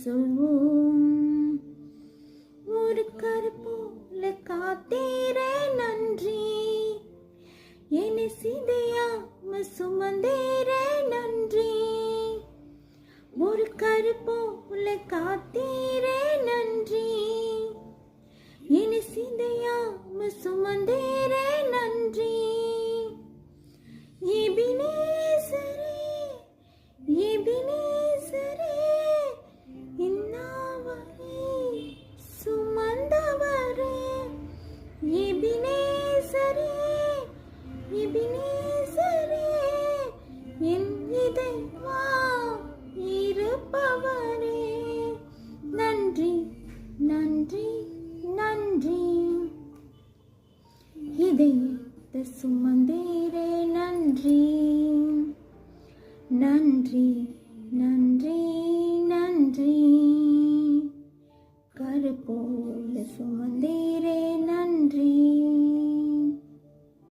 சொல்வோம். ஒரு கருப்போல காத்தீரே நன்றி, என்னை சிதையாம சுமந்தீரே நன்றி. ஒரு கருப்போல காத்தீரே நன்றி, என்னை சிதையாம சுமந்தீரே நன்றி. எபினேசரே எபினேசரே, இன்னாவரே சுமந்தவரே. எபினேசரே எபினேசரே, என் இறைவா இருப்பவரே. நன்றி நன்றி நன்றி, இதயத்தை சுமந்தீரே நன்றி. நன்றி நன்றி நன்றி, கருப்போல சுமந்தீரே நன்றி.